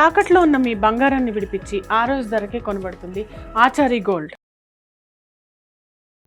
తాకట్లో ఉన్న మీ బంగారాన్ని విడిపించి ఆ రోజు ధరకే కొనబడుతుంది ఆచారి గోల్డ్.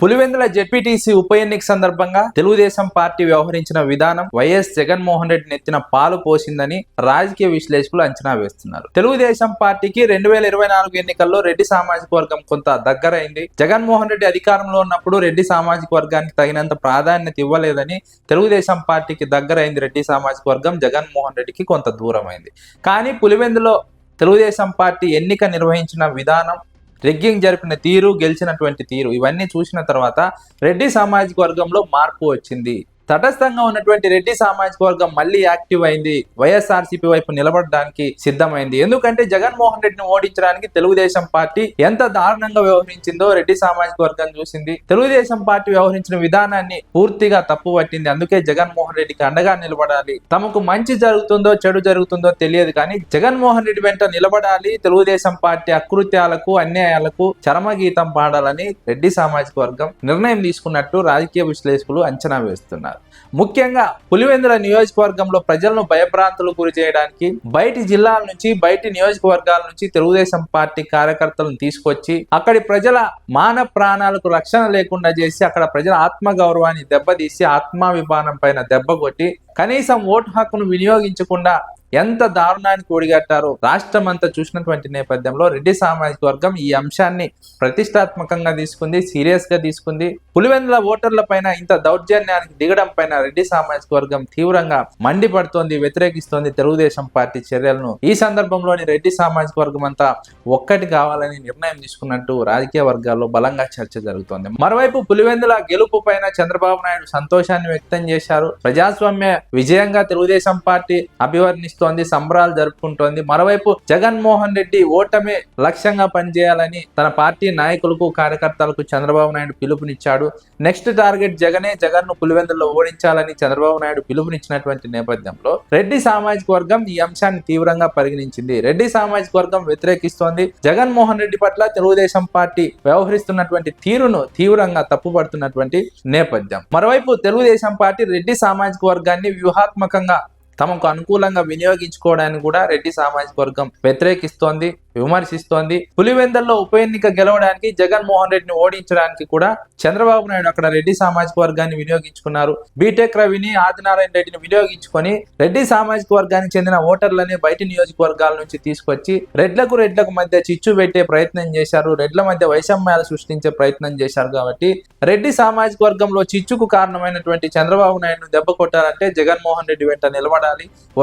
పులివెందుల జెడ్పీటీసీ ఉప ఎన్నిక సందర్భంగా తెలుగుదేశం పార్టీ వ్యవహరించిన విధానం వైఎస్ జగన్మోహన్ రెడ్డి నెత్తిన పాలు పోసిందని రాజకీయ విశ్లేషకులు అంచనా వేస్తున్నారు. తెలుగుదేశం పార్టీకి 2024 ఎన్నికల్లో రెడ్డి సామాజిక వర్గం కొంత దగ్గరైంది. జగన్మోహన్ రెడ్డి అధికారంలో ఉన్నప్పుడు రెడ్డి సామాజిక వర్గానికి తగినంత ప్రాధాన్యత ఇవ్వలేదని తెలుగుదేశం పార్టీకి దగ్గరైంది రెడ్డి సామాజిక వర్గం. జగన్మోహన్ రెడ్డికి కొంత దూరమైంది. కానీ పులివెందులో తెలుగుదేశం పార్టీ ఎన్నిక నిర్వహించిన విధానం, రెగ్గింగ్ జరిపిన తీరు, గెలిచినటువంటి తీరు, ఇవన్నీ చూసిన తర్వాత రెడ్డి సామాజిక వర్గంలో మార్పు వచ్చింది. తటస్థంగా ఉన్నటువంటి రెడ్డి సామాజిక వర్గం మళ్ళీ యాక్టివ్ అయింది. వైఎస్ఆర్సీపీ వైపు నిలబడడానికి సిద్ధమైంది. ఎందుకంటే జగన్మోహన్ రెడ్డిని ఓడించడానికి తెలుగుదేశం పార్టీ ఎంత దారుణంగా వ్యవహరించిందో రెడ్డి సామాజిక వర్గం చూసింది. తెలుగుదేశం పార్టీ వ్యవహరించిన విధానాన్ని పూర్తిగా తప్పు పట్టింది. అందుకే జగన్మోహన్ రెడ్డికి అండగా నిలబడాలి. తమకు మంచి జరుగుతుందో చెడు జరుగుతుందో తెలియదు, కానీ జగన్మోహన్ రెడ్డి వెంట నిలబడాలి. తెలుగుదేశం పార్టీ అకృత్యాలకు, అన్యాయాలకు చరమగీతం పాడాలని రెడ్డి సామాజిక వర్గం నిర్ణయం తీసుకున్నట్టు రాజకీయ విశ్లేషకులు అంచనా వేస్తున్నారు. ముఖ్యంగా పులివెందుల నియోజకవర్గంలో ప్రజలను భయభ్రాంతులకు గురి చేయడానికి బయటి జిల్లాల నుంచి, బయటి నియోజకవర్గాల నుంచి తెలుగుదేశం పార్టీ కార్యకర్తలను తీసుకొచ్చి అక్కడి ప్రజల మాన ప్రాణాలకు రక్షణ లేకుండా చేసి, అక్కడ ప్రజల ఆత్మగౌరవాన్ని దెబ్బతీసి, ఆత్మాభిమానం పైన దెబ్బ కొట్టి కనీసం ఓటు హక్కును వినియోగించకుండా ఎంత దారుణానికి ఒడిగట్టారో రాష్ట్రం అంతా చూసినటువంటి నేపథ్యంలో రెడ్డి సామాజిక వర్గం ఈ అంశాన్ని ప్రతిష్టాత్మకంగా తీసుకుంది, సీరియస్ గా తీసుకుంది. పులివెందుల ఓటర్ల పైన ఇంత దౌర్జన్యానికి దిగడం పైన రెడ్డి సామాజిక వర్గం తీవ్రంగా మండిపడుతోంది, వ్యతిరేకిస్తోంది తెలుగుదేశం పార్టీ చర్యలను. ఈ సందర్భంలోని రెడ్డి సామాజిక వర్గం అంతా ఒక్కటి కావాలని నిర్ణయం తీసుకున్నట్టు రాజకీయ వర్గాల్లో బలంగా చర్చ జరుగుతోంది. మరోవైపు పులివెందుల గెలుపు పైన చంద్రబాబు నాయుడు సంతోషాన్ని వ్యక్తం చేశారు. ప్రజాస్వామ్య విజయంగా తెలుగుదేశం పార్టీ అభివర్ణిస్తోంది, సంబరాలు జరుపుకుంటోంది. మరోవైపు జగన్మోహన్ రెడ్డి ఓటమే లక్ష్యంగా పనిచేయాలని తన పార్టీ నాయకులకు, కార్యకర్తలకు చంద్రబాబు నాయుడు పిలుపునిచ్చాడు. నెక్స్ట్ టార్గెట్ జగనే, జగన్ ను పులివెందుల్లో ఓడించాలని చంద్రబాబు నాయుడు పిలుపునిచ్చినటువంటి నేపథ్యంలో రెడ్డి సామాజిక వర్గం ఈ అంశాన్ని తీవ్రంగా పరిగణించింది. రెడ్డి సామాజిక వర్గం వ్యతిరేకిస్తోంది. జగన్మోహన్ రెడ్డి పట్ల తెలుగుదేశం పార్టీ వ్యవహరిస్తున్నటువంటి తీరును తీవ్రంగా తప్పుపడుతున్నటువంటి నేపథ్యం. మరోవైపు తెలుగుదేశం పార్టీ రెడ్డి సామాజిక వర్గాన్ని వ్యూహాత్మకంగా తమకు అనుకూలంగా వినియోగించుకోవడానికి కూడా రెడ్డి సామాజిక వర్గం వ్యతిరేకిస్తోంది, విమర్శిస్తోంది. పులివెందుల్లో ఉప ఎన్నిక గెలవడానికి, జగన్మోహన్ రెడ్డిని ఓడించడానికి కూడా చంద్రబాబు నాయుడు అక్కడ రెడ్డి సామాజిక వర్గాన్ని వినియోగించుకున్నారు. బీటెక్ రవిని, ఆదినారాయణ రెడ్డిని వినియోగించుకొని రెడ్డి సామాజిక వర్గానికి చెందిన ఓటర్లని బయటి నియోజకవర్గాల నుంచి తీసుకొచ్చి రెడ్లకు మధ్య చిచ్చు పెట్టే ప్రయత్నం చేశారు. రెడ్ల మధ్య వైషమ్యాలు సృష్టించే ప్రయత్నం చేశారు. కాబట్టి రెడ్డి సామాజిక వర్గంలో చిచ్చుకు కారణమైనటువంటి చంద్రబాబు నాయుడును దెబ్బ కొట్టారంటే జగన్మోహన్ రెడ్డి వెంట నిలబడాలి.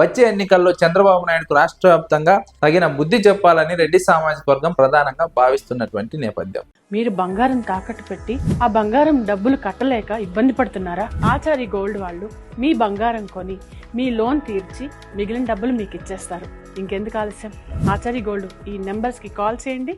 వచ్చే ఎన్నికల్లో చంద్రబాబు నాయుడుకు రాష్ట్ర వ్యాప్తంగా తగిన బుద్ధి చెప్పాలని రెడ్డి సామాజిక వర్గం ప్రధానంగా భావిస్తున్నటువంటి నేపథ్యం. మీరు బంగారం తాకట్టు పెట్టి ఆ బంగారం డబ్బులు కట్టలేక ఇబ్బంది పడుతున్నారా? ఆచారి గోల్డ్ వాళ్ళు మీ బంగారం కొని మీ లోన్ తీర్చి మిగిలిన డబ్బులు మీకు ఇచ్చేస్తారు. ఇంకెందుకు ఆలస్యం? ఆచారి గోల్డ్ ఈ నెంబర్స్ కి కాల్ చేయండి.